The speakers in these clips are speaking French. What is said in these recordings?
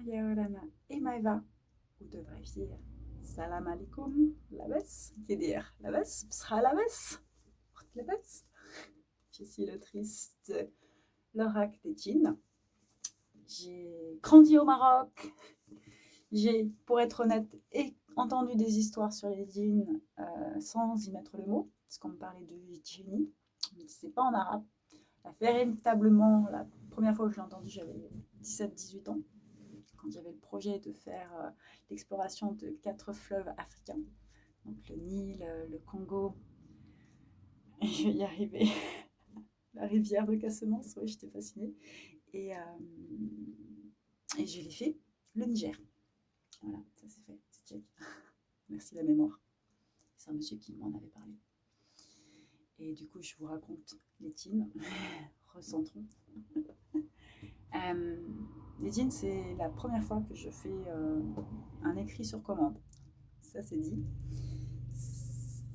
Yaorana et Maeva, ou devrais-je dire Salam alaikum, labès, qui est dire labès, psra labès, labès. Je suis l'autrice de l'Oracle des djinns. J'ai grandi au Maroc. J'ai, pour être honnête, entendu des histoires sur les djinns sans y mettre le mot, parce qu'on me parlait de djinni, mais c'est pas en arabe. Véritablement, la première fois que je l'ai entendu, j'avais 17-18 ans, quand j'avais le projet de faire l'exploration de 4 fleuves africains, donc le Nil, le Congo, et je vais y arriver, la rivière de Casamance, oui, j'étais fascinée, et je l'ai fait, le Niger. Voilà, ça c'est fait, c'est check. Merci la mémoire. C'est un monsieur qui m'en avait parlé. Et du coup, je vous raconte les djinns. Recentrons. Les djinns, c'est la première fois que je fais un écrit sur commande. Ça, c'est dit.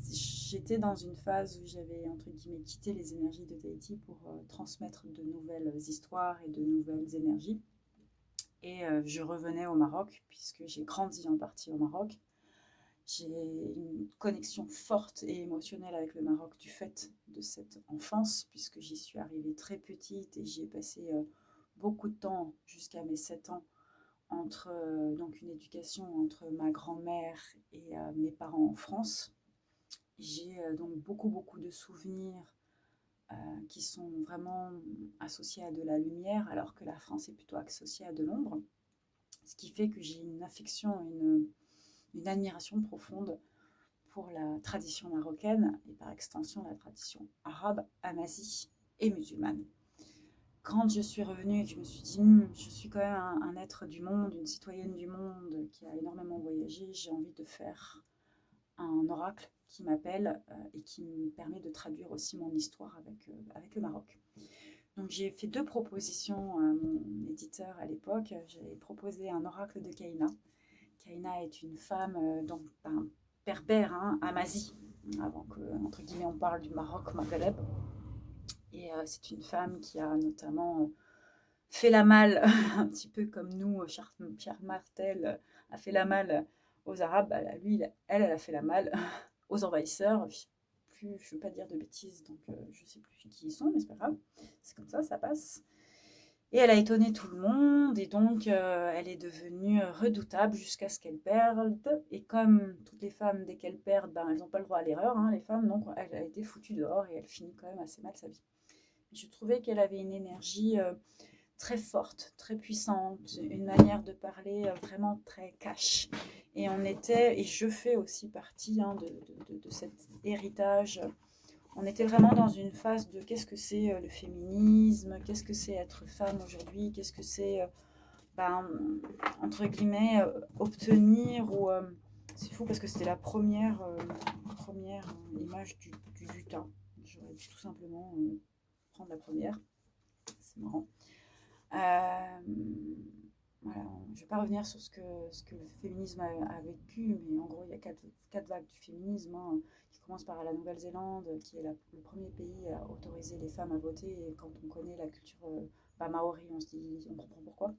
J'étais dans une phase où j'avais, entre guillemets, quitté les énergies de Tahiti pour transmettre de nouvelles histoires et de nouvelles énergies. Et je revenais au Maroc, puisque j'ai grandi en partie au Maroc. J'ai une connexion forte et émotionnelle avec le Maroc du fait de cette enfance, puisque j'y suis arrivée très petite et j'y ai passé beaucoup de temps jusqu'à mes 7 ans, entre donc une éducation entre ma grand-mère et mes parents en France. J'ai donc beaucoup de souvenirs qui sont vraiment associés à de la lumière, alors que la France est plutôt associée à de l'ombre. Ce qui fait que j'ai une affection, une admiration profonde pour la tradition marocaine et par extension la tradition arabe, amazie et musulmane. Quand je suis revenue et que je me suis dit je suis quand même un être du monde, une citoyenne du monde qui a énormément voyagé, j'ai envie de faire un oracle qui m'appelle et qui me permet de traduire aussi mon histoire avec le Maroc. Donc j'ai fait 2 propositions à mon éditeur à l'époque. J'ai proposé un oracle de Kaina. Kaina est une femme donc berbère, Amazie, avant que, entre guillemets, on parle du Maroc Maghreb. Et c'est une femme qui a notamment fait la malle, un petit peu comme nous, Pierre Martel a fait la malle aux Arabes. Elle a fait la malle aux envahisseurs. Je ne veux pas dire de bêtises, donc je ne sais plus qui ils sont, mais c'est pas grave. C'est comme ça passe. Et elle a étonné tout le monde, et donc elle est devenue redoutable jusqu'à ce qu'elle perde. Et comme toutes les femmes, dès qu'elles perdent, elles n'ont pas le droit à l'erreur, les femmes, donc elle a été foutue dehors et elle finit quand même assez mal sa vie. Je trouvais qu'elle avait une énergie très forte, très puissante, une manière de parler vraiment très cash. Et je fais aussi partie de cet héritage. On était vraiment dans une phase de qu'est-ce que c'est le féminisme, qu'est-ce que c'est être femme aujourd'hui, qu'est-ce que c'est, entre guillemets, obtenir ou... c'est fou parce que c'était la première image du butin. J'aurais dû tout simplement prendre la première. C'est marrant. Voilà, je ne vais pas revenir sur ce que le féminisme a vécu, mais en gros, il y a quatre vagues du féminisme, qui commence par la Nouvelle-Zélande, qui est le premier pays à autoriser les femmes à voter. Et quand on connaît la culture maori, on se dit, on comprend pourquoi.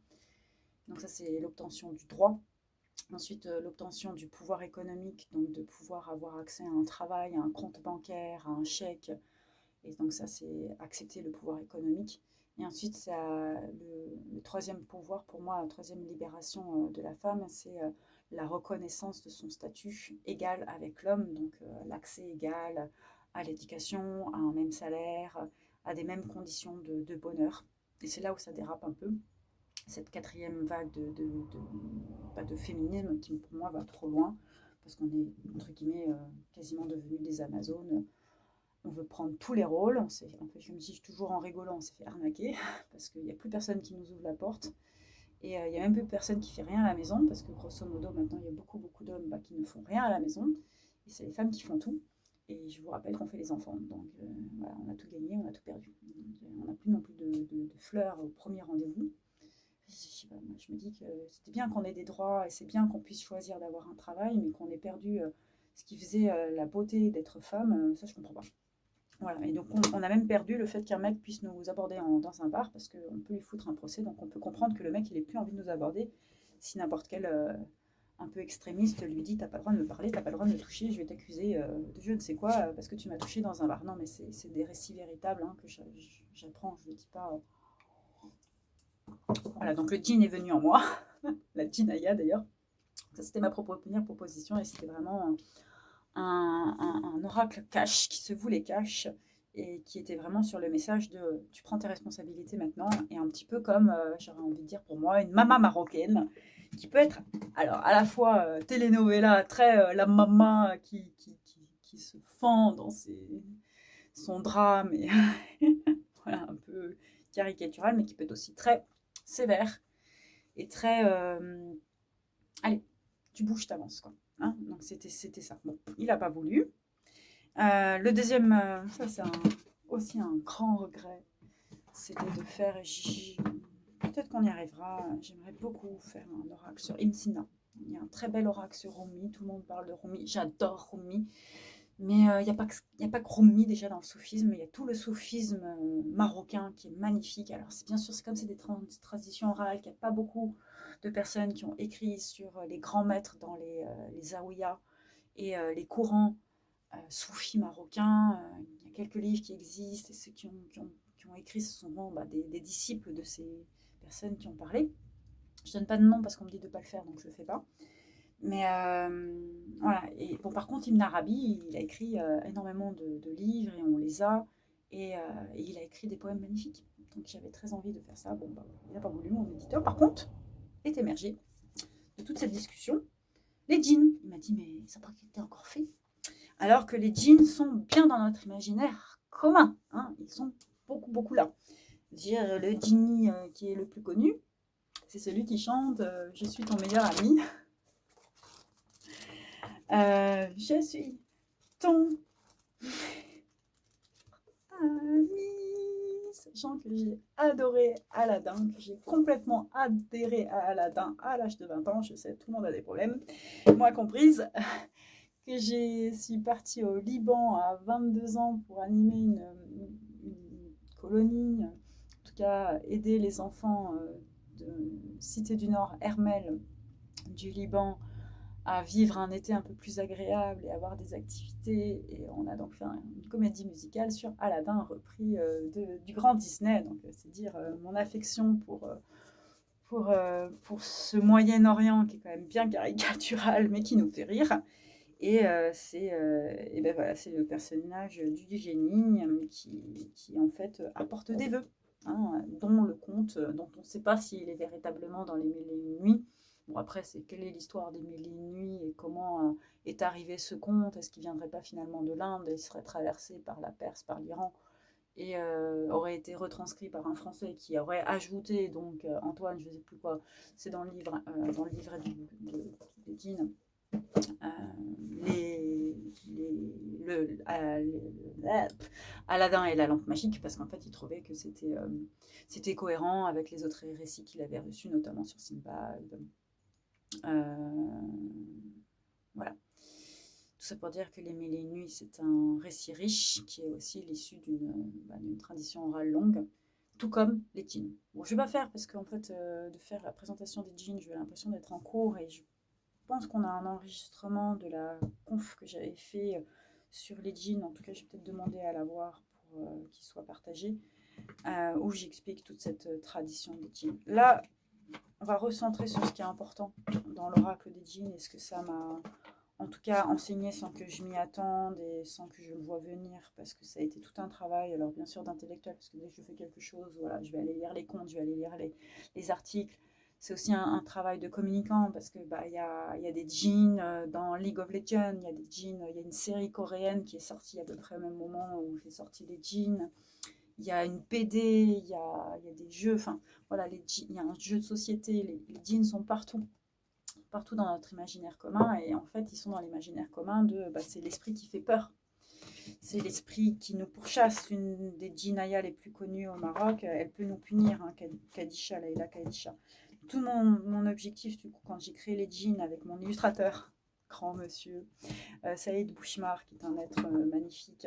Donc ça, c'est l'obtention du droit. Ensuite, l'obtention du pouvoir économique, donc de pouvoir avoir accès à un travail, à un compte bancaire, à un chèque. Et donc ça, c'est accepter le pouvoir économique. Et ensuite, ça, le troisième pouvoir, pour moi, la troisième libération de la femme, c'est la reconnaissance de son statut égal avec l'homme, donc l'accès égal à l'éducation, à un même salaire, à des mêmes conditions de bonheur. Et c'est là où ça dérape un peu, cette quatrième vague de féminisme qui, pour moi, va trop loin, parce qu'on est, entre guillemets, quasiment devenus des Amazones. On veut prendre tous les rôles. Je me dis toujours en rigolant, on s'est fait arnaquer parce qu'il n'y a plus personne qui nous ouvre la porte. Et il n'y a même plus personne qui fait rien à la maison parce que grosso modo, maintenant, il y a beaucoup d'hommes qui ne font rien à la maison. Et c'est les femmes qui font tout. Et je vous rappelle qu'on fait les enfants. Donc voilà, on a tout gagné, on a tout perdu. Donc, on n'a plus non plus de fleurs au premier rendez-vous. Je me dis que c'était bien qu'on ait des droits et c'est bien qu'on puisse choisir d'avoir un travail, mais qu'on ait perdu ce qui faisait la beauté d'être femme, ça je comprends pas. Voilà, et donc on a même perdu le fait qu'un mec puisse nous aborder dans un bar, parce qu'on peut lui foutre un procès, donc on peut comprendre que le mec, il n'ait plus envie de nous aborder si n'importe quel un peu extrémiste lui dit: t'as pas le droit de me parler, t'as pas le droit de me toucher, je vais t'accuser de je ne sais quoi parce que tu m'as touché dans un bar. Non, mais c'est des récits véritables que j'apprends, je ne dis pas. Voilà, donc le djinn est venu en moi, la djinaya d'ailleurs. Ça, c'était ma première proposition, et c'était vraiment un oracle cache qui se voulait cache, et qui était vraiment sur le message de tu prends tes responsabilités maintenant, et un petit peu comme, j'aurais envie de dire pour moi, une maman marocaine qui peut être alors à la fois telenovela, très la maman qui se fend dans son drame, et voilà, un peu caricatural, mais qui peut être aussi très sévère et très allez, tu bouges, t'avances, quoi. Hein, donc c'était ça. Bon, il n'a pas voulu. Le deuxième, ça c'est aussi un grand regret, c'était de faire, peut-être qu'on y arrivera, j'aimerais beaucoup faire un oracle sur Imsina. Il y a un très bel oracle sur Rumi, tout le monde parle de Rumi, j'adore Rumi, mais il n'y a pas que Rumi déjà dans le soufisme, il y a tout le soufisme marocain qui est magnifique. Alors bien sûr, c'est comme c'est des traditions orales, qu'il n'y a pas beaucoup de personnes qui ont écrit sur les grands maîtres dans les zaouïas et les courants soufis marocains. Il y a quelques livres qui existent, et ceux qui ont écrit, ce sont souvent des disciples de ces personnes qui ont parlé. Je ne donne pas de nom parce qu'on me dit de ne pas le faire, donc je ne le fais pas. Mais voilà. Et bon, par contre, Ibn Arabi, il a écrit énormément de livres, et on les a. Et il a écrit des poèmes magnifiques. Donc j'avais très envie de faire ça. Bon, il n'a pas voulu, mon éditeur. Par contre, est émergé de toute cette discussion les djinns. Il m'a dit, mais ça n'a pas été encore fait. Alors que les djinns sont bien dans notre imaginaire commun. Hein, ils sont beaucoup là. Dire le djinni qui est le plus connu, c'est celui qui chante je suis ton meilleur ami. Je suis ton ami. Sachant que j'ai adoré Aladdin, que j'ai complètement adhéré à Aladdin à l'âge de 20 ans. Je sais, tout le monde a des problèmes, moi comprise. Que je suis partie au Liban à 22 ans pour animer une colonie, en tout cas aider les enfants de Cité du Nord, Hermel, du Liban, à vivre un été un peu plus agréable et avoir des activités. Et on a donc fait une comédie musicale sur Aladdin, repris du grand Disney. Donc c'est dire mon affection pour ce Moyen-Orient qui est quand même bien caricatural, mais qui nous fait rire. Et ben voilà, c'est le personnage du génie qui en fait apporte des vœux, hein, dont le conte, dont on ne sait pas s'il est véritablement dans les Mille et une nuits. Bon, après, c'est quelle est l'histoire des Mille et une nuits et comment est arrivé ce conte? Est-ce qu'il ne viendrait pas finalement de l'Inde et serait traversé par la Perse, par l'Iran, et aurait été retranscrit par un Français qui aurait ajouté, donc Antoine, je ne sais plus quoi, c'est dans le livret des djinns, Aladdin et la lampe magique, parce qu'en fait il trouvait que c'était cohérent avec les autres récits qu'il avait reçus, notamment sur Sinbad. Voilà. Tout ça pour dire que Les Mille et une Nuits, c'est un récit riche qui est aussi l'issue d'une tradition orale longue, tout comme les djinns. Bon, je ne vais pas faire, parce qu'en fait, de faire la présentation des djinns, j'ai l'impression d'être en cours, et je pense qu'on a un enregistrement de la conf que j'avais fait sur les djinns. En tout cas, je vais peut-être demander à l'avoir pour qu'il soit partagé, où j'explique toute cette tradition des djinns. Là, on va recentrer sur ce qui est important dans l'oracle des djinns et ce que ça m'a en tout cas enseigné sans que je m'y attende et sans que je le vois venir, parce que ça a été tout un travail, alors bien sûr d'intellectuel, parce que dès que je fais quelque chose, voilà, je vais aller lire les contes, je vais aller lire les articles. C'est aussi un travail de communicant, parce que y a des djinns dans League of Legends, il y a des djinns, il y a une série coréenne qui est sortie à peu près au même moment où j'ai sorti les djinns. Il y a une BD, il y a des jeux, enfin voilà, il y a un jeu de société, les djinns sont partout dans notre imaginaire commun, et en fait ils sont dans l'imaginaire commun c'est l'esprit qui fait peur, c'est l'esprit qui nous pourchasse. Une des djinayas les plus connues au Maroc, elle peut nous punir, hein, Kadisha, Laïla Kadisha. Tout mon objectif du coup, quand j'ai créé les djinns avec mon illustrateur, grand monsieur Saïd Bouchmar, qui est un être magnifique,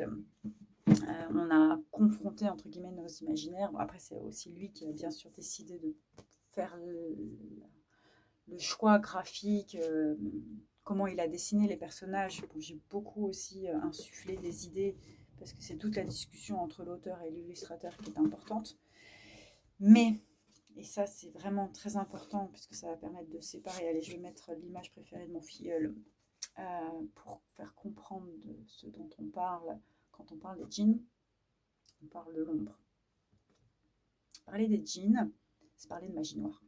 On a confronté, entre guillemets, nos imaginaires. Bon, après, c'est aussi lui qui a bien sûr décidé de faire le choix graphique, comment il a dessiné les personnages. Bon, j'ai beaucoup aussi insufflé des idées, parce que c'est toute la discussion entre l'auteur et l'illustrateur qui est importante. Mais, et ça c'est vraiment très important, puisque ça va permettre de séparer, allez, je vais mettre l'image préférée de mon filleul, pour faire comprendre de ce dont on parle. Quand on parle des djinns, on parle de l'ombre. Parler des djinns, c'est parler de magie noire.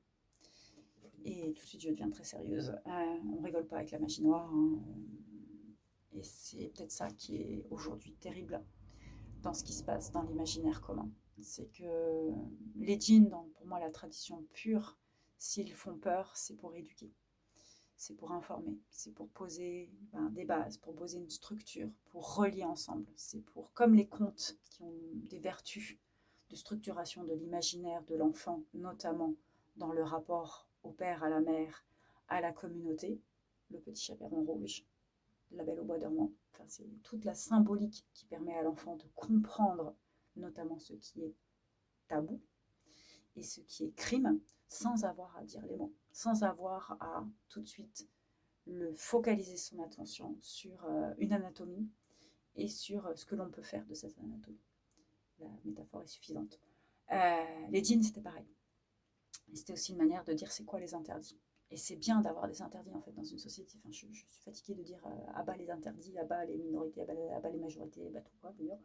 Et tout de suite, je deviens très sérieuse. On rigole pas avec la magie noire. Hein. Et c'est peut-être ça qui est aujourd'hui terrible dans ce qui se passe dans l'imaginaire commun. C'est que les djinns, dans pour moi la tradition pure, s'ils font peur, c'est pour éduquer. C'est pour informer, c'est pour poser des bases, pour poser une structure, pour relier ensemble. C'est pour, comme les contes qui ont des vertus de structuration de l'imaginaire de l'enfant, notamment dans le rapport au père, à la mère, à la communauté, le petit chaperon rouge, la belle au bois dormant. Enfin, c'est toute la symbolique qui permet à l'enfant de comprendre notamment ce qui est tabou et ce qui est crime, sans avoir à dire les mots, sans avoir à tout de suite le focaliser son attention sur une anatomie et sur ce que l'on peut faire de cette anatomie. La métaphore est suffisante. Les djinns, c'était pareil. Et c'était aussi une manière de dire c'est quoi les interdits. Et c'est bien d'avoir des interdits en fait dans une société. Enfin, je suis fatiguée de dire à bas les interdits, à bas les minorités, à bas les majorités, à bas tout quoi d'ailleurs.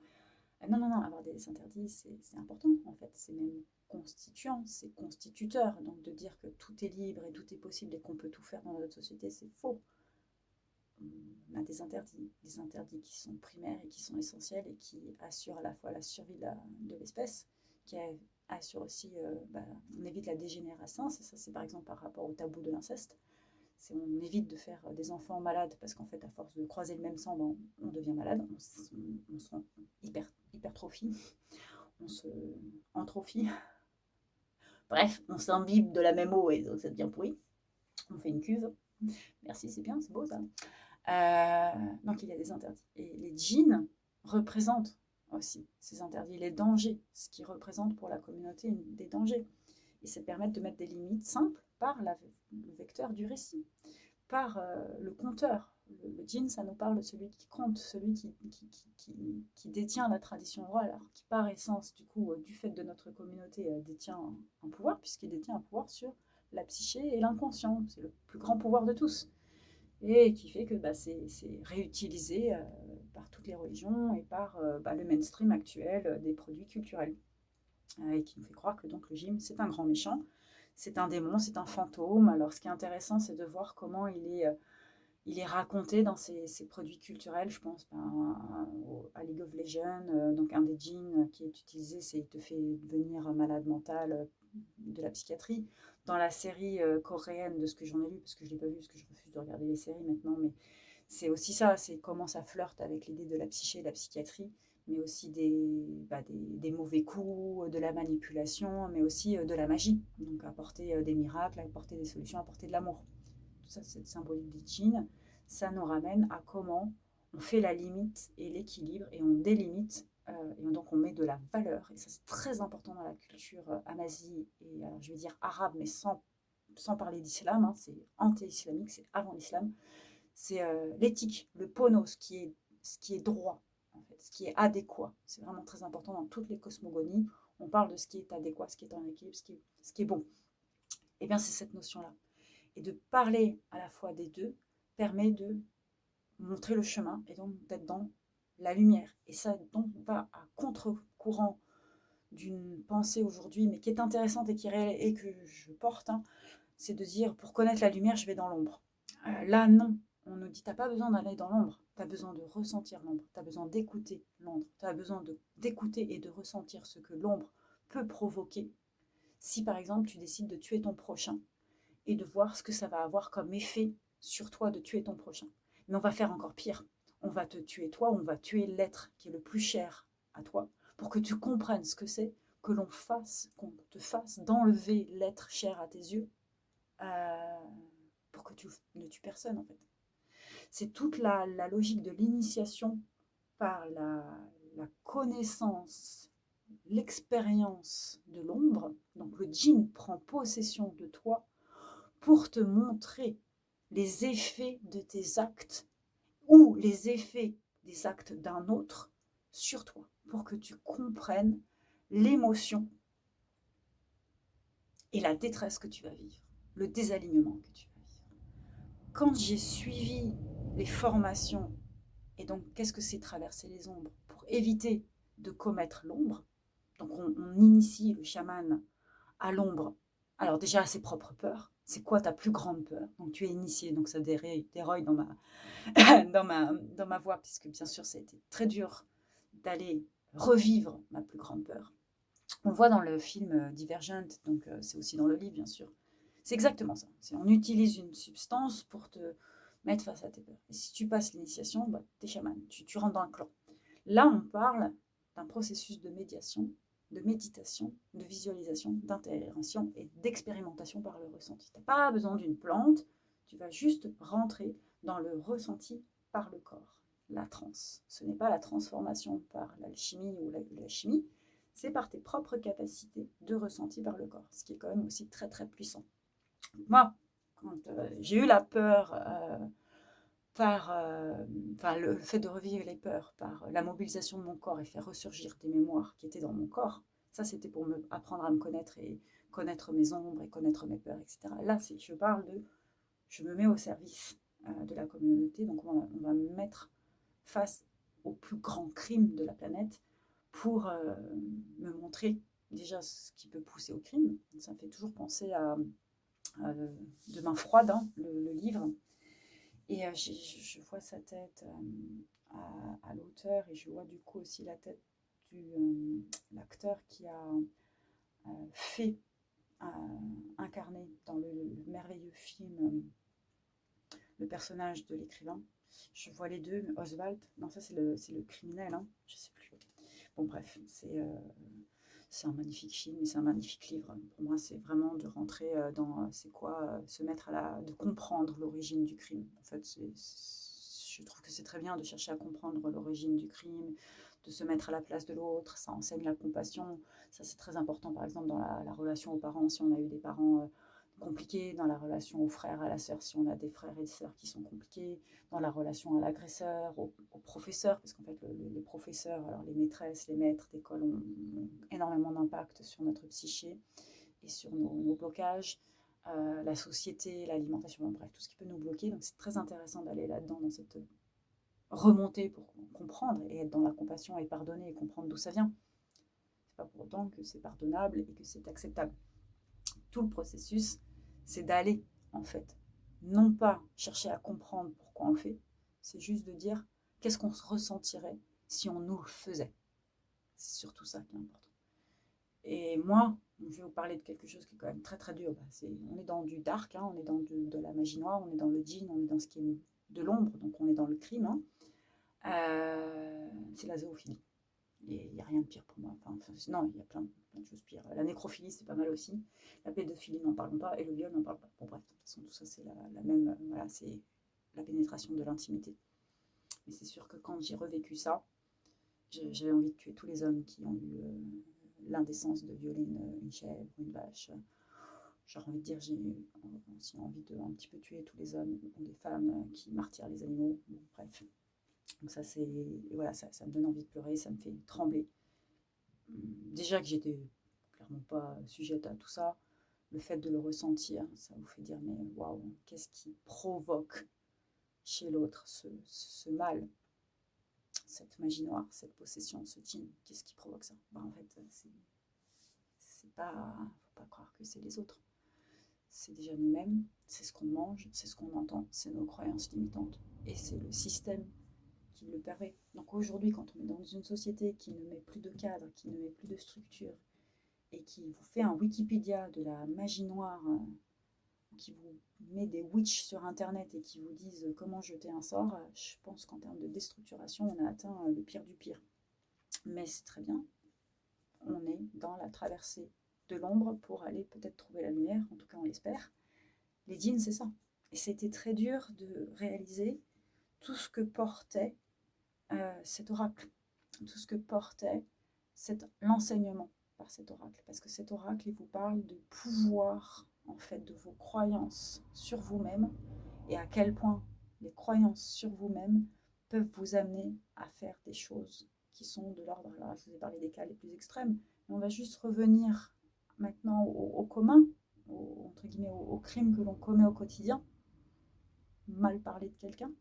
Non, non, non, avoir des interdits, c'est important en fait. C'est même constituant, c'est constituteur. Donc de dire que tout est libre et tout est possible et qu'on peut tout faire dans notre société, c'est faux. On a des interdits qui sont primaires et qui sont essentiels et qui assurent à la fois la survie de l'espèce, qui assure aussi, on évite la dégénérescence, et ça c'est par exemple par rapport au tabou de l'inceste. On évite de faire des enfants malades parce qu'en fait à force de croiser le même sang, on devient malade, on se hypertrophie, on se entrophie, bref, on s'imbibe de la même eau et donc ça devient pourri, on fait une cuve. Merci, c'est bien, c'est beau ça. Donc il y a des interdits. Et les djinns représentent aussi ces interdits, les dangers, ce qui représente pour la communauté des dangers. Et ça permet de mettre des limites simples par le vecteur du récit, par le conteur. Le djinn, ça nous parle de celui qui compte, celui qui détient la tradition orale, alors qui par essence, du coup, du fait de notre communauté, détient un pouvoir, puisqu'il détient un pouvoir sur la psyché et l'inconscient. C'est le plus grand pouvoir de tous. Et qui fait que c'est réutilisé par toutes les religions et par le mainstream actuel des produits culturels. Et qui nous fait croire que donc le djinn, c'est un grand méchant, c'est un démon, c'est un fantôme. Alors ce qui est intéressant, c'est de voir comment il est raconté dans ces produits culturels. Je pense à League of Legends, donc un des djinns qui est utilisé, c'est il te fait devenir malade mental de la psychiatrie. Dans la série coréenne, de ce que j'en ai lu, parce que je ne l'ai pas vu, parce que je refuse de regarder les séries maintenant, mais c'est aussi ça, c'est comment ça flirte avec l'idée de la psyché et de la psychiatrie, mais aussi des mauvais coups, de la manipulation, mais aussi de la magie. Donc apporter des miracles, apporter des solutions, apporter de l'amour. Tout ça, cette symbolique des djinns, ça nous ramène à comment on fait la limite et l'équilibre, et on délimite, et donc on met de la valeur. Et ça, c'est très important dans la culture amazie, et alors, je vais dire arabe, mais sans parler d'islam, hein, c'est anti-islamique, c'est avant l'islam. C'est l'éthique, le pono, ce qui est droit, en fait, ce qui est adéquat. C'est vraiment très important dans toutes les cosmogonies. On parle de ce qui est adéquat, ce qui est en équilibre, ce qui est bon. Et bien, c'est cette notion-là. Et de parler à la fois des deux permet de montrer le chemin et donc d'être dans la lumière. Et ça donc va à contre-courant d'une pensée aujourd'hui, mais qui est intéressante et qui est réelle et que je porte, hein, c'est de dire pour connaître la lumière, je vais dans l'ombre. Là, non. On nous dit, t'as pas besoin d'aller dans l'ombre, t'as besoin de ressentir l'ombre, t'as besoin d'écouter l'ombre, t'as besoin d'écouter et de ressentir ce que l'ombre peut provoquer. Si par exemple tu décides de tuer ton prochain, et de voir ce que ça va avoir comme effet sur toi de tuer ton prochain. Mais on va faire encore pire. On va te tuer toi, on va tuer l'être qui est le plus cher à toi, pour que tu comprennes ce que c'est que qu'on te fasse d'enlever l'être cher à tes yeux, pour que tu ne tues personne en fait. C'est toute la logique de l'initiation par la connaissance, l'expérience de l'ombre, donc le djinn prend possession de toi pour te montrer les effets de tes actes ou les effets des actes d'un autre sur toi, pour que tu comprennes l'émotion et la détresse que tu vas vivre, le désalignement que tu vas vivre. Quand j'ai suivi les formations, et donc qu'est-ce que c'est traverser les ombres pour éviter de commettre l'ombre, donc on initie le chaman à l'ombre. Alors déjà à ses propres peurs, c'est quoi ta plus grande peur? Donc tu es initié, donc ça déroille dans dans ma voix, puisque bien sûr ça a été très dur d'aller revivre ma plus grande peur. On le voit dans le film Divergent, donc c'est aussi dans le livre bien sûr. C'est exactement ça. On utilise une substance pour te mettre face à tes peurs. Et si tu passes l'initiation, bah, t'es chaman, tu rentres dans le clan. Là, on parle d'un processus de médiation, de méditation, de visualisation, d'intégration et d'expérimentation par le ressenti. Tu n'as pas besoin d'une plante, tu vas juste rentrer dans le ressenti par le corps, la transe. Ce n'est pas la transformation par l'alchimie ou la chimie, c'est par tes propres capacités de ressenti par le corps, ce qui est quand même aussi très très puissant. Moi, quand j'ai eu la peur le fait de revivre les peurs par la mobilisation de mon corps et faire ressurgir des mémoires qui étaient dans mon corps, ça c'était pour apprendre à me connaître et connaître mes ombres et connaître mes peurs, etc. Là, je parle de, je me mets au service de la communauté, donc on va me mettre face au plus grand crime de la planète pour me montrer déjà ce qui peut pousser au crime. Ça me fait toujours penser à Demain froide, hein, le livre. Et je vois sa tête à l'auteur et je vois du coup aussi la tête de l'acteur qui a fait incarner dans le merveilleux film le personnage de l'écrivain. Je vois les deux, Oswald, non ça c'est le criminel, hein, je sais plus. Bon bref, c'est un magnifique film et c'est un magnifique livre. Pour moi, c'est vraiment de rentrer dans c'est quoi se mettre de comprendre l'origine du crime. En fait, je trouve que c'est très bien de chercher à comprendre l'origine du crime, de se mettre à la place de l'autre. Ça enseigne la compassion. Ça, c'est très important, par exemple, dans la relation aux parents. Si on a eu des parents compliqués, dans la relation aux frères, à la sœur, si on a des frères et sœurs qui sont compliqués, dans la relation à l'agresseur, au professeur, parce qu'en fait, les professeurs, alors les maîtresses, les maîtres d'école ont énormément d'impact sur notre psyché et sur nos blocages, la société, l'alimentation, bref, tout ce qui peut nous bloquer. Donc, c'est très intéressant d'aller là-dedans, dans cette remontée pour comprendre et être dans la compassion et pardonner et comprendre d'où ça vient. C'est pas pour autant que c'est pardonnable et que c'est acceptable. Tout le processus, c'est d'aller, en fait, non pas chercher à comprendre pourquoi on le fait, c'est juste de dire qu'est-ce qu'on se ressentirait si on nous le faisait. C'est surtout ça qui est important. Et moi, je vais vous parler de quelque chose qui est quand même très très dur. On est dans du dark, hein, on est dans de la magie noire, on est dans le djinn, on est dans ce qui est de l'ombre, donc on est dans le crime. Hein. C'est la zoophilie. Il n'y a rien de pire pour moi. Non, il y a plein de choses pires. La nécrophilie, c'est pas mal aussi. La pédophilie, n'en parlons pas. Et le viol, n'en parle pas. Bon, bref, de toute façon, tout ça, c'est la même. Voilà, c'est la pénétration de l'intimité. Mais c'est sûr que quand j'ai revécu ça, j'avais envie de tuer tous les hommes qui ont eu l'indécence de violer une chèvre, une vache. J'aurais envie de dire, j'ai aussi envie de un petit peu tuer tous les hommes ou des femmes qui martyrent les animaux. Bon, bref. Donc ça, voilà, ça me donne envie de pleurer, ça me fait trembler. Déjà que j'étais clairement pas sujette à tout ça, le fait de le ressentir, ça vous fait dire mais waouh, qu'est-ce qui provoque chez l'autre ce mal, cette magie noire, cette possession, ce djinn, qu'est-ce qui provoque ça? En fait, c'est pas, faut pas croire que c'est les autres. C'est déjà nous-mêmes, c'est ce qu'on mange, c'est ce qu'on entend, c'est nos croyances limitantes et c'est le système qui le permet. Donc aujourd'hui, quand on est dans une société qui ne met plus de cadre, qui ne met plus de structure, et qui vous fait un Wikipédia de la magie noire, qui vous met des witches sur Internet et qui vous disent comment jeter un sort, je pense qu'en termes de déstructuration, on a atteint le pire du pire. Mais c'est très bien. On est dans la traversée de l'ombre pour aller peut-être trouver la lumière, en tout cas on l'espère. Les djinns, c'est ça. Et c'était très dur de réaliser tout ce que portait cet oracle. tout ce que portait l'enseignement par cet oracle. Parce que cet oracle, il vous parle du pouvoir, en fait, de vos croyances sur vous-même et à quel point les croyances sur vous-même peuvent vous amener à faire des choses qui sont de l'ordre, alors je vous ai parlé des cas les plus extrêmes, mais on va juste revenir maintenant au commun, entre guillemets, au crime que l'on commet au quotidien. Mal parler de quelqu'un,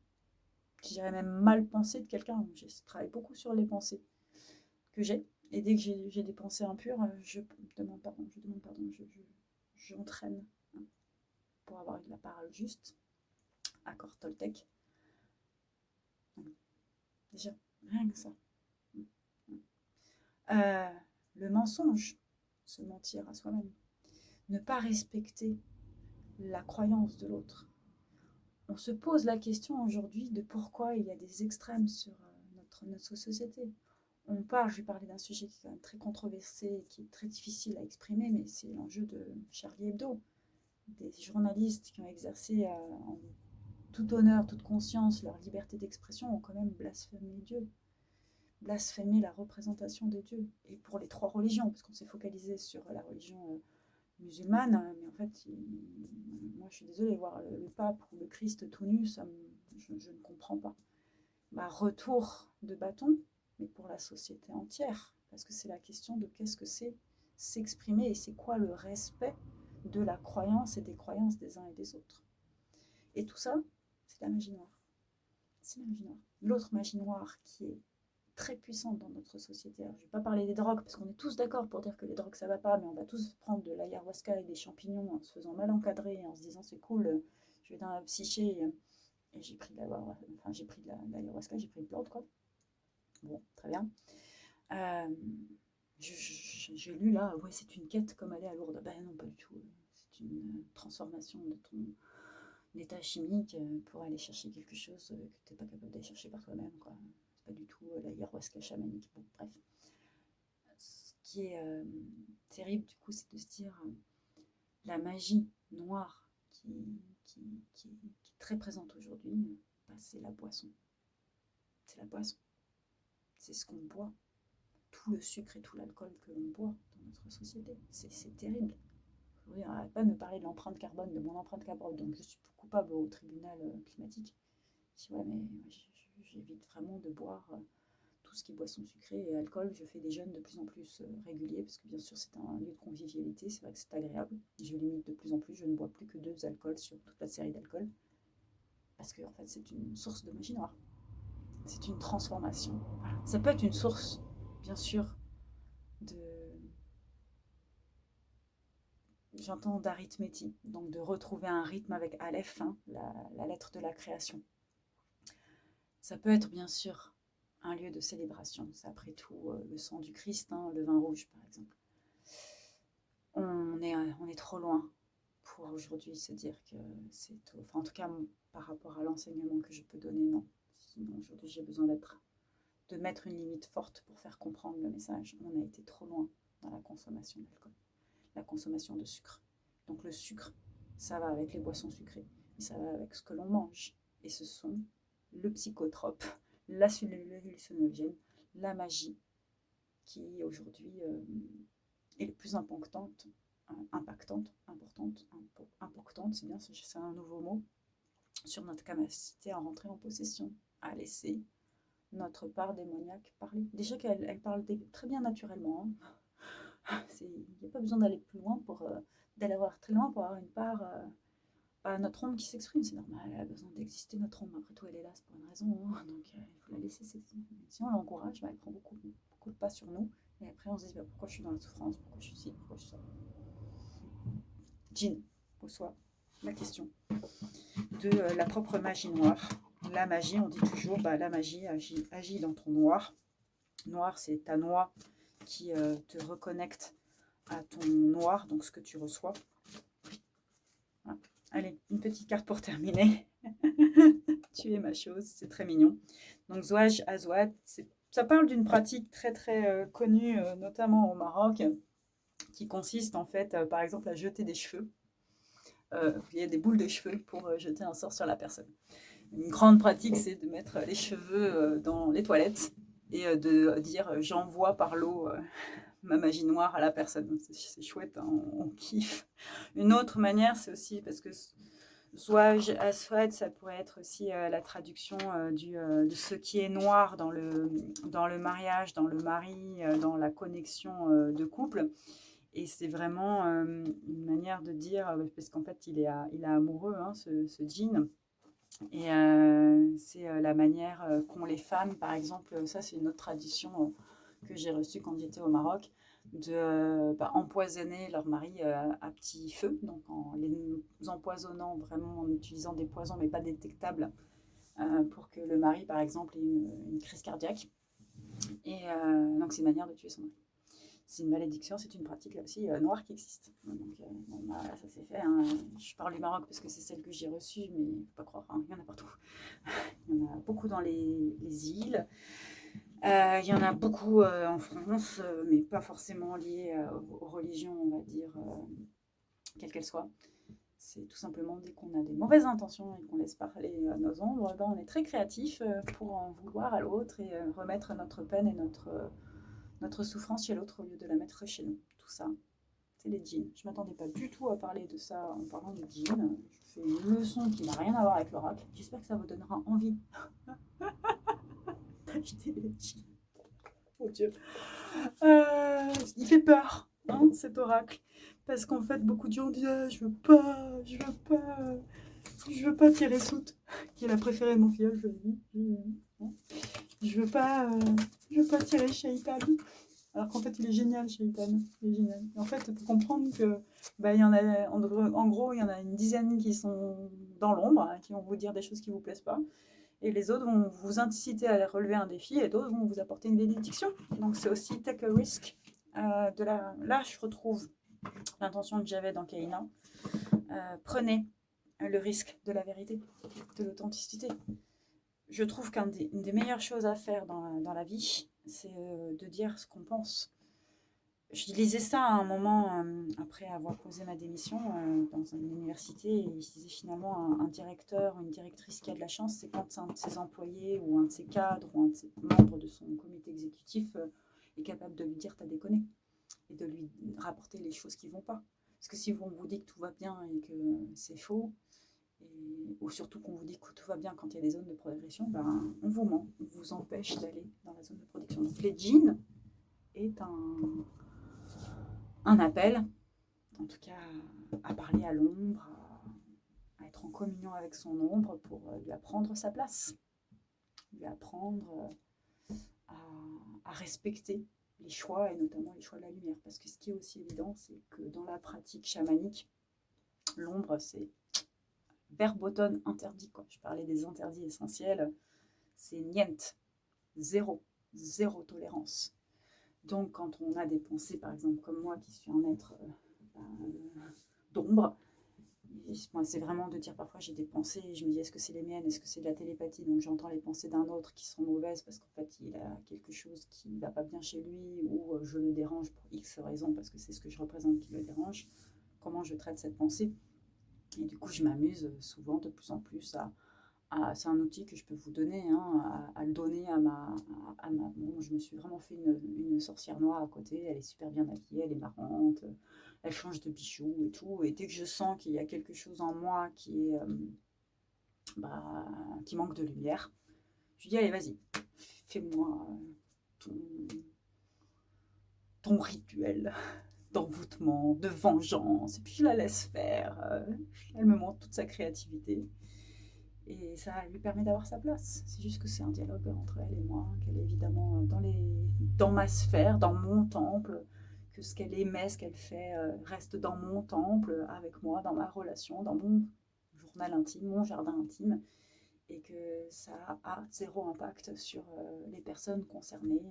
je dirais même mal penser de quelqu'un. Je travaille beaucoup sur les pensées que j'ai, et dès que j'ai des pensées impures, je demande pardon, j'entraîne pour avoir la parole juste, accord Toltec. Déjà, rien que ça. Le mensonge, se mentir à soi-même, ne pas respecter la croyance de l'autre. On se pose la question aujourd'hui de pourquoi il y a des extrêmes sur notre société. Je vais parler d'un sujet qui est quand même très controversé et qui est très difficile à exprimer, mais c'est l'enjeu de Charlie Hebdo. Des journalistes qui ont exercé en tout honneur, toute conscience, leur liberté d'expression ont quand même blasphémé Dieu, blasphémé la représentation de Dieu. Et pour les 3 religions, parce qu'on s'est focalisé sur la religion musulmane, mais en fait, moi je suis désolée, voir le pape ou le Christ tout nu, je ne comprends pas. Retour de bâton, mais pour la société entière, parce que c'est la question de qu'est-ce que c'est s'exprimer et c'est quoi le respect de la croyance et des croyances des uns et des autres. Et tout ça, c'est la magie noire. C'est la magie noire. L'autre magie noire qui est très puissante dans notre société. Alors, je ne vais pas parler des drogues, parce qu'on est tous d'accord pour dire que les drogues ça va pas, mais on va tous prendre de l'ayahuasca et des champignons en se faisant mal encadrer, en se disant c'est cool, je vais dans la psyché, et j'ai pris de l'ayahuasca, j'ai pris une plante, quoi. Bon, très bien. J'ai lu là, ouais, c'est une quête comme aller à Lourdes. Ben non, pas du tout. C'est une transformation de ton état chimique pour aller chercher quelque chose que tu n'es pas capable d'aller chercher par toi-même, quoi. C'est pas du tout l'ayahuasca chamanique. Bon, bref. Ce qui est terrible, du coup, c'est de se dire la magie noire qui est très présente aujourd'hui, c'est la boisson. C'est la boisson. C'est ce qu'on boit. Tout le sucre et tout l'alcool que l'on boit dans notre société. C'est terrible. Oui, on n'arrête pas de me parler de l'empreinte carbone, de mon empreinte carbone, donc je suis coupable au tribunal climatique. Je dis ouais, mais j'évite vraiment de boire tout ce qui est boisson sucrée et alcool. Je fais des jeûnes de plus en plus réguliers, parce que bien sûr c'est un lieu de convivialité, c'est vrai que c'est agréable. Je limite de plus en plus, je ne bois plus que 2 alcools sur toute la série d'alcools, parce que en fait c'est une source de magie noire. C'est une transformation. Voilà. Ça peut être une source, bien sûr, j'entends d'arithmétique, donc de retrouver un rythme avec Aleph, hein, la lettre de la création. Ça peut être bien sûr un lieu de célébration. C'est après tout le sang du Christ, hein, le vin rouge par exemple. On est trop loin pour aujourd'hui se dire que c'est tout. Enfin, en tout cas, par rapport à l'enseignement que je peux donner, non. Sinon, aujourd'hui, j'ai besoin de mettre une limite forte pour faire comprendre le message. On a été trop loin dans la consommation d'alcool, la consommation de sucre. Donc le sucre, ça va avec les boissons sucrées, mais ça va avec ce que l'on mange. Et ce sont le psychotrope, la hallucinogène, la magie, qui aujourd'hui est la plus impactante, c'est bien, c'est un nouveau mot, sur notre capacité à rentrer en possession, à laisser notre part démoniaque parler. Déjà qu'elle parle très bien naturellement, hein. Il n'y a pas besoin d'aller plus loin d'aller voir très loin pour avoir une part notre ombre qui s'exprime. C'est normal, elle a besoin d'exister, notre ombre. Après tout, elle est là, c'est pour une raison, hein. Donc il faut la laisser. Si on l'encourage, elle prend beaucoup de pas sur nous. Et après, on se dit pourquoi je suis dans la souffrance, pourquoi je suis ci, pourquoi je suis ça. Jean, pose-toi la question de la propre magie noire. La magie, on dit toujours, la magie agit dans ton noir. Noir, c'est ta noix qui te reconnecte à ton noir, donc ce que tu reçois. Voilà. Allez, une petite carte pour terminer. Tu es ma chose, c'est très mignon. Donc Zouaj Azouat, ça parle d'une pratique très très connue, notamment au Maroc, qui consiste en fait, par exemple, à jeter des cheveux. Il y a des boules de cheveux pour jeter un sort sur la personne. Une grande pratique, c'est de mettre les cheveux dans les toilettes et de dire j'envoie par l'eau ma magie noire à la personne. Donc, c'est chouette, hein, on kiffe. Une autre manière, c'est aussi parce que soit Aswad, ça pourrait être aussi la traduction de ce qui est noir dans le mariage, dans le mari, dans la connexion de couple. Et c'est vraiment une manière de dire, parce qu'en fait, il est amoureux, hein, ce djinn. Et c'est la manière qu'ont les femmes, par exemple, ça c'est une autre tradition que j'ai reçue quand j'étais au Maroc, de empoisonner leur mari à petit feu, donc en les empoisonnant vraiment en utilisant des poisons mais pas détectables pour que le mari, par exemple, ait une crise cardiaque. Et donc c'est une manière de tuer son mari. C'est une malédiction, c'est une pratique là aussi noire qui existe. Donc bon, bah, ça c'est fait. Hein. Je parle du Maroc parce que c'est celle que j'ai reçue, mais il ne faut pas croire, hein, il y en a partout. Il y en a beaucoup dans les îles. Il y en a beaucoup en France, mais pas forcément liées aux religions, on va dire, quelles qu'elles soient. C'est tout simplement dès qu'on a des mauvaises intentions et qu'on laisse parler nos ombres, ben on est très créatif pour en vouloir à l'autre et remettre notre peine et notre souffrance chez l'autre au lieu de la mettre chez nous. Tout ça, c'est les djinns. Je ne m'attendais pas du tout à parler de ça en parlant de djinns. Je fais une leçon qui n'a rien à voir avec l'oracle. J'espère que ça vous donnera envie d'acheter les djinns. Oh Dieu. Il fait peur, hein, cet oracle. Parce qu'en fait, beaucoup de gens disent ah, je veux pas tirer soute, qui est la préférée de mon filleul, je le dis. Je veux pas tirer Shaitan. Alors qu'en fait, il est génial, Shaitan. Il est génial. Et en fait, il faut comprendre que, bah, il y en a, en gros, il y en a une dizaine qui sont dans l'ombre, hein, qui vont vous dire des choses qui ne vous plaisent pas. Et les autres vont vous inciter à relever un défi et d'autres vont vous apporter une bénédiction. Donc, c'est aussi take a risk. Là, je retrouve l'intention que j'avais dans Kaina. Prenez le risque de la vérité, de l'authenticité. Je trouve qu'une des meilleures choses à faire dans la vie, c'est de dire ce qu'on pense. Je lisais ça à un moment, après avoir posé ma démission dans une université, et je disais finalement un directeur ou une directrice qui a de la chance, c'est quand un de ses employés ou un de ses cadres ou un de ses membres de son comité exécutif est capable de lui dire t'as déconné et de lui rapporter les choses qui ne vont pas. Parce que si on vous dit que tout va bien et que c'est faux, ou surtout qu'on vous dit que tout va bien quand il y a des zones de progression, ben, on vous ment, on vous empêche d'aller dans la zone de production. Donc les djinns est un appel, en tout cas à parler à l'ombre, à être en communion avec son ombre pour lui apprendre sa place, lui apprendre à respecter les choix et notamment les choix de la lumière. Parce que ce qui est aussi évident, c'est que dans la pratique chamanique, l'ombre, c'est verboten interdit. Quoi. Je parlais des interdits essentiels, c'est nient, zéro tolérance. Donc quand on a des pensées, par exemple comme moi qui suis un être d'ombre, moi c'est vraiment de dire parfois j'ai des pensées et je me dis est-ce que c'est les miennes, est-ce que c'est de la télépathie, donc j'entends les pensées d'un autre qui sont mauvaises parce qu'en fait il a quelque chose qui ne va pas bien chez lui ou je le dérange pour X raison parce que c'est ce que je représente qui le dérange, comment je traite cette pensée. Et du coup je m'amuse souvent de plus en plus c'est un outil que je peux vous donner, hein, à le donner à ma bon, je me suis vraiment fait une sorcière noire à côté, elle est super bien habillée, elle est marrante, elle change de bijoux et tout, et dès que je sens qu'il y a quelque chose en moi qui manque de lumière, je lui dis allez vas-y, fais-moi ton rituel d'envoûtement, de vengeance, et puis je la laisse faire, elle me montre toute sa créativité. Et ça lui permet d'avoir sa place. C'est juste que c'est un dialogue entre elle et moi, qu'elle est évidemment dans ma sphère, dans mon temple, que ce qu'elle aimait, ce qu'elle fait reste dans mon temple, avec moi, dans ma relation, dans mon journal intime, mon jardin intime, et que ça a zéro impact sur les personnes concernées.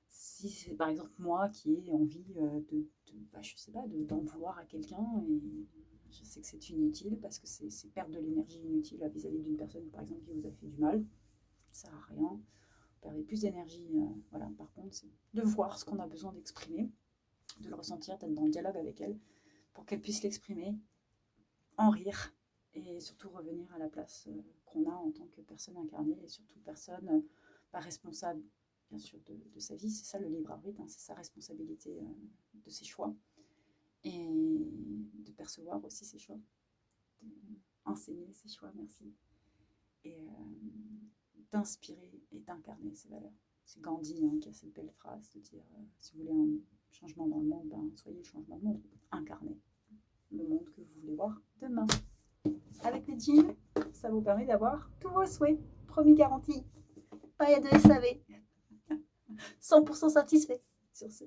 Si c'est par exemple moi qui ai envie je sais pas, d'en vouloir à quelqu'un et je sais que c'est inutile parce que c'est perdre de l'énergie inutile vis-à-vis d'une personne, par exemple, qui vous a fait du mal. Ça sert à rien. Vous perdez plus d'énergie. Voilà. Par contre, c'est de voir ce qu'on a besoin d'exprimer, de le ressentir, d'être dans le dialogue avec elle pour qu'elle puisse l'exprimer, en rire et surtout revenir à la place qu'on a en tant que personne incarnée et surtout personne pas responsable bien sûr, de sa vie. C'est ça le libre arbitre, hein, c'est sa responsabilité de ses choix. Et de percevoir aussi ses choix, d'enseigner ses choix, merci. Et d'inspirer et d'incarner ses valeurs. C'est Gandhi qui a cette belle phrase de dire si vous voulez un changement dans le monde, soyez le changement du monde. Incarnez le monde que vous voulez voir demain. Avec les jeans, ça vous permet d'avoir tous vos souhaits. Promis, garanti. Pas de SAV. 100% satisfait sur ce.